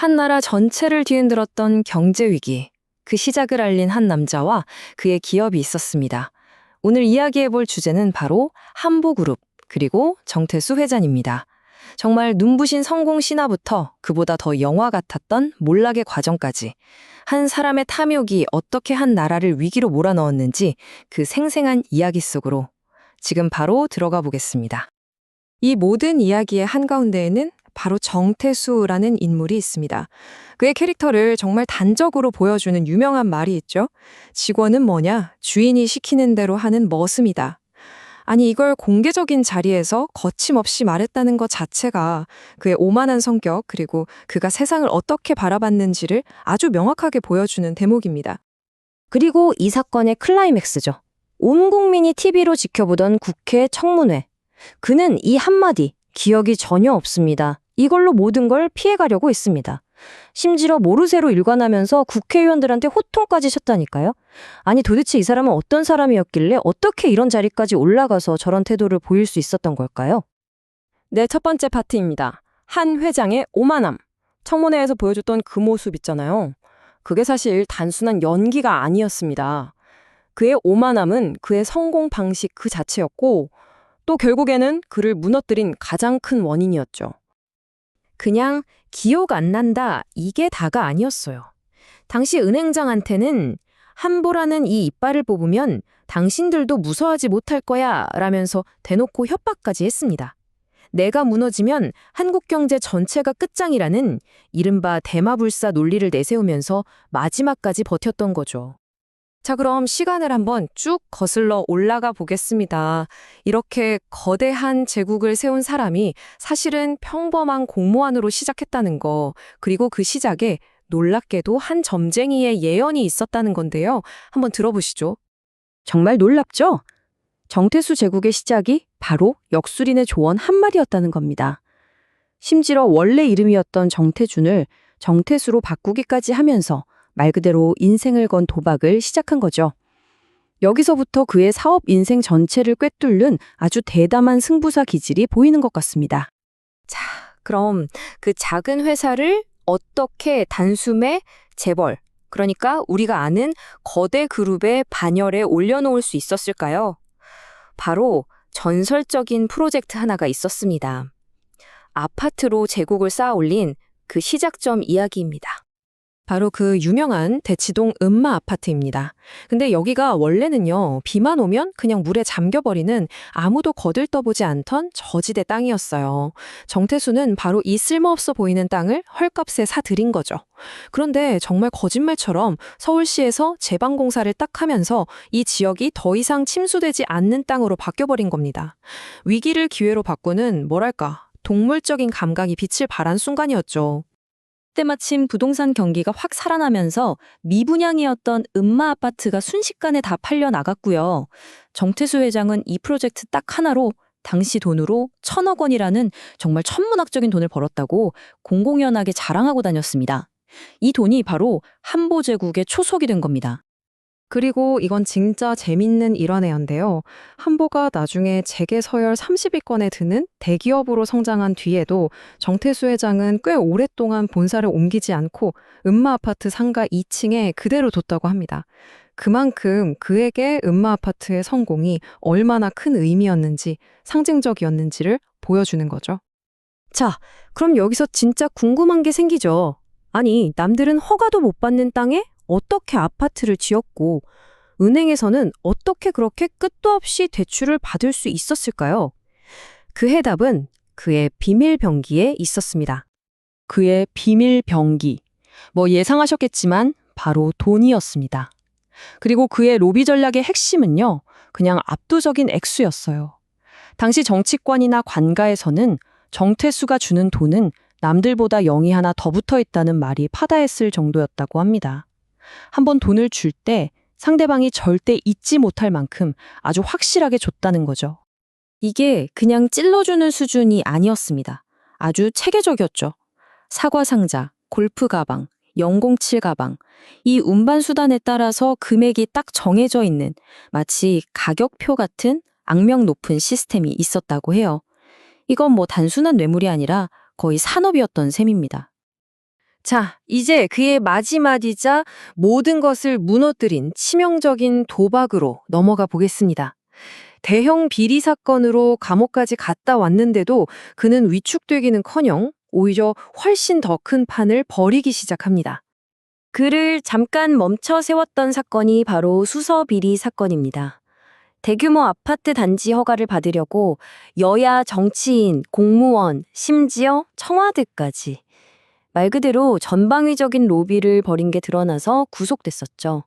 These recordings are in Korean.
한 나라 전체를 뒤흔들었던 경제 위기, 그 시작을 알린 한 남자와 그의 기업이 있었습니다. 오늘 이야기해볼 주제는 바로 한보그룹, 그리고 정태수 회장입니다. 정말 눈부신 성공 신화부터 그보다 더 영화 같았던 몰락의 과정까지 한 사람의 탐욕이 어떻게 한 나라를 위기로 몰아넣었는지 그 생생한 이야기 속으로 지금 바로 들어가 보겠습니다. 이 모든 이야기의 한가운데에는 바로 정태수라는 인물이 있습니다. 그의 캐릭터를 정말 단적으로 보여주는 유명한 말이 있죠. 직원은 뭐냐? 주인이 시키는 대로 하는 머슴이다. 아니, 이걸 공개적인 자리에서 거침없이 말했다는 것 자체가 그의 오만한 성격, 그리고 그가 세상을 어떻게 바라봤는지를 아주 명확하게 보여주는 대목입니다. 그리고 이 사건의 클라이맥스죠. 온 국민이 TV로 지켜보던 국회 청문회. 그는 이 한마디, 기억이 전혀 없습니다. 이걸로 모든 걸 피해가려고 했습니다. 심지어 모르쇠로 일관하면서 국회의원들한테 호통까지 쳤다니까요. 아니 도대체 이 사람은 어떤 사람이었길래 어떻게 이런 자리까지 올라가서 저런 태도를 보일 수 있었던 걸까요? 네, 첫 번째 파트입니다. 한 회장의 오만함. 청문회에서 보여줬던 그 모습 있잖아요. 그게 사실 단순한 연기가 아니었습니다. 그의 오만함은 그의 성공 방식 그 자체였고 또 결국에는 그를 무너뜨린 가장 큰 원인이었죠. 그냥 기억 안 난다 이게 다가 아니었어요. 당시 은행장한테는 한보라는 이 이빨을 뽑으면 당신들도 무서워하지 못할 거야 라면서 대놓고 협박까지 했습니다. 내가 무너지면 한국 경제 전체가 끝장이라는 이른바 대마불사 논리를 내세우면서 마지막까지 버텼던 거죠. 자, 그럼 시간을 한번 쭉 거슬러 올라가 보겠습니다. 이렇게 거대한 제국을 세운 사람이 사실은 평범한 공무원으로 시작했다는 거, 그리고 그 시작에 놀랍게도 한 점쟁이의 예언이 있었다는 건데요. 한번 들어보시죠. 정말 놀랍죠? 정태수 제국의 시작이 바로 역술인의 조언 한마디였다는 겁니다. 심지어 원래 이름이었던 정태준을 정태수로 바꾸기까지 하면서 말 그대로 인생을 건 도박을 시작한 거죠. 여기서부터 그의 사업 인생 전체를 꿰뚫는 아주 대담한 승부사 기질이 보이는 것 같습니다. 자, 그럼 그 작은 회사를 어떻게 단숨에 재벌, 그러니까 우리가 아는 거대 그룹의 반열에 올려놓을 수 있었을까요? 바로 전설적인 프로젝트 하나가 있었습니다. 아파트로 제국을 쌓아 올린 그 시작점 이야기입니다. 바로 그 유명한 대치동 음마 아파트입니다. 근데 여기가 원래는요, 비만 오면 그냥 물에 잠겨버리는 아무도 거들떠보지 않던 저지대 땅이었어요. 정태수는 바로 이 쓸모없어 보이는 땅을 헐값에 사들인 거죠. 그런데 정말 거짓말처럼 서울시에서 제방공사를 딱 하면서 이 지역이 더 이상 침수되지 않는 땅으로 바뀌어버린 겁니다. 위기를 기회로 바꾸는 뭐랄까, 동물적인 감각이 빛을 발한 순간이었죠. 때마침 부동산 경기가 확 살아나면서 미분양이었던 음마 아파트가 순식간에 다 팔려 나갔고요. 정태수 회장은 이 프로젝트 딱 하나로 당시 돈으로 1,000억 원이라는 정말 천문학적인 돈을 벌었다고 공공연하게 자랑하고 다녔습니다. 이 돈이 바로 한보제국의 초석이 된 겁니다. 그리고 이건 진짜 재밌는 일환회인데요. 한보가 나중에 재계 서열 30위권에 드는 대기업으로 성장한 뒤에도 정태수 회장은 꽤 오랫동안 본사를 옮기지 않고 음마 아파트 상가 2층에 그대로 뒀다고 합니다. 그만큼 그에게 음마 아파트의 성공이 얼마나 큰 의미였는지, 상징적이었는지를 보여주는 거죠. 자, 그럼 여기서 진짜 궁금한 게 생기죠. 아니, 남들은 허가도 못 받는 땅에 어떻게 아파트를 지었고 은행에서는 어떻게 그렇게 끝도 없이 대출을 받을 수 있었을까요? 그 해답은 그의 비밀 병기에 있었습니다. 그의 비밀 병기. 뭐 예상하셨겠지만 바로 돈이었습니다. 그리고 그의 로비 전략의 핵심은요, 그냥 압도적인 액수였어요. 당시 정치권이나 관가에서는 정태수가 주는 돈은 남들보다 0이 하나 더 붙어 있다는 말이 파다했을 정도였다고 합니다. 한번 돈을 줄 때 상대방이 절대 잊지 못할 만큼 아주 확실하게 줬다는 거죠. 이게 그냥 찔러주는 수준이 아니었습니다. 아주 체계적이었죠. 사과 상자, 골프 가방, 007 가방. 이 운반 수단에 따라서 금액이 딱 정해져 있는 마치 가격표 같은 악명 높은 시스템이 있었다고 해요. 이건 뭐 단순한 뇌물이 아니라 거의 산업이었던 셈입니다. 자, 이제 그의 마지막이자 모든 것을 무너뜨린 치명적인 도박으로 넘어가 보겠습니다. 대형 비리 사건으로 감옥까지 갔다 왔는데도 그는 위축되기는커녕 오히려 훨씬 더 큰 판을 벌이기 시작합니다. 그를 잠깐 멈춰 세웠던 사건이 바로 수서 비리 사건입니다. 대규모 아파트 단지 허가를 받으려고 여야 정치인, 공무원, 심지어 청와대까지 말 그대로 전방위적인 로비를 벌인 게 드러나서 구속됐었죠.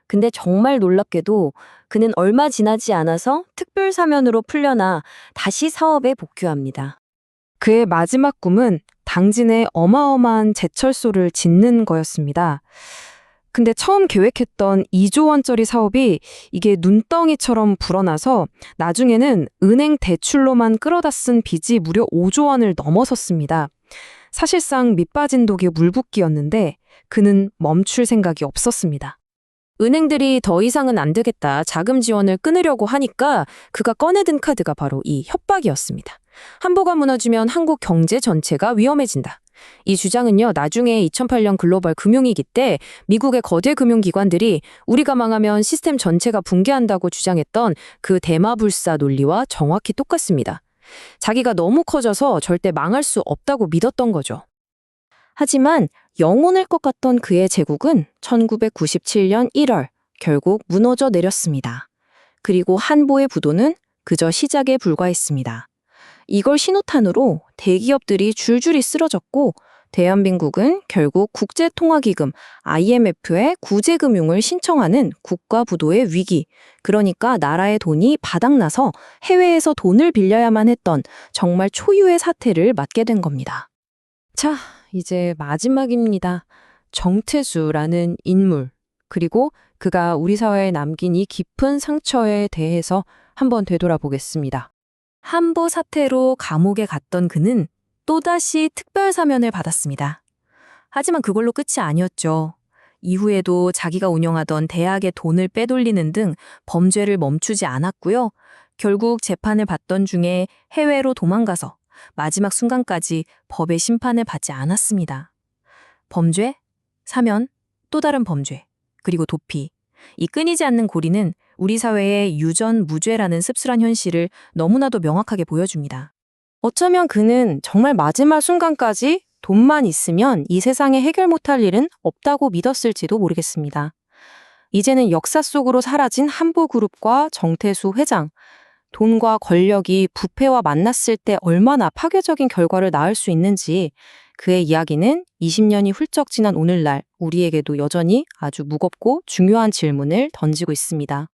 근데 정말 놀랍게도 그는 얼마 지나지 않아서 특별 사면으로 풀려나 다시 사업에 복귀합니다. 그의 마지막 꿈은 당진에 어마어마한 제철소를 짓는 거였습니다. 근데 처음 계획했던 2조 원짜리 사업이 이게 눈덩이처럼 불어나서 나중에는 은행 대출로만 끌어다 쓴 빚이 무려 5조 원을 넘어섰습니다. 사실상 밑빠진 독이 물붓기였는데 그는 멈출 생각이 없었습니다. 은행들이 더 이상은 안 되겠다 자금 지원을 끊으려고 하니까 그가 꺼내든 카드가 바로 이 협박이었습니다. 한보가 무너지면 한국 경제 전체가 위험해진다. 이 주장은요, 나중에 2008년 글로벌 금융위기 때 미국의 거대 금융기관들이 우리가 망하면 시스템 전체가 붕괴한다고 주장했던 그 대마불사 논리와 정확히 똑같습니다. 자기가 너무 커져서 절대 망할 수 없다고 믿었던 거죠. 하지만 영원할 것 같던 그의 제국은 1997년 1월 결국 무너져 내렸습니다. 그리고 한보의 부도는 그저 시작에 불과했습니다. 이걸 신호탄으로 대기업들이 줄줄이 쓰러졌고 대한민국은 결국 국제통화기금 IMF에 구제금융을 신청하는 국가부도의 위기, 그러니까 나라의 돈이 바닥나서 해외에서 돈을 빌려야만 했던 정말 초유의 사태를 맞게 된 겁니다. 자, 이제 마지막입니다. 정태수라는 인물, 그리고 그가 우리 사회에 남긴 이 깊은 상처에 대해서 한번 되돌아보겠습니다. 한보 사태로 감옥에 갔던 그는 또다시 특별 사면을 받았습니다. 하지만 그걸로 끝이 아니었죠. 이후에도 자기가 운영하던 대학의 돈을 빼돌리는 등 범죄를 멈추지 않았고요. 결국 재판을 받던 중에 해외로 도망가서 마지막 순간까지 법의 심판을 받지 않았습니다. 범죄, 사면, 또 다른 범죄, 그리고 도피. 이 끊이지 않는 고리는 우리 사회의 유전, 무죄라는 씁쓸한 현실을 너무나도 명확하게 보여줍니다. 어쩌면 그는 정말 마지막 순간까지 돈만 있으면 이 세상에 해결 못할 일은 없다고 믿었을지도 모르겠습니다. 이제는 역사 속으로 사라진 한보그룹과 정태수 회장, 돈과 권력이 부패와 만났을 때 얼마나 파괴적인 결과를 낳을 수 있는지 그의 이야기는 20년이 훌쩍 지난 오늘날 우리에게도 여전히 아주 무겁고 중요한 질문을 던지고 있습니다.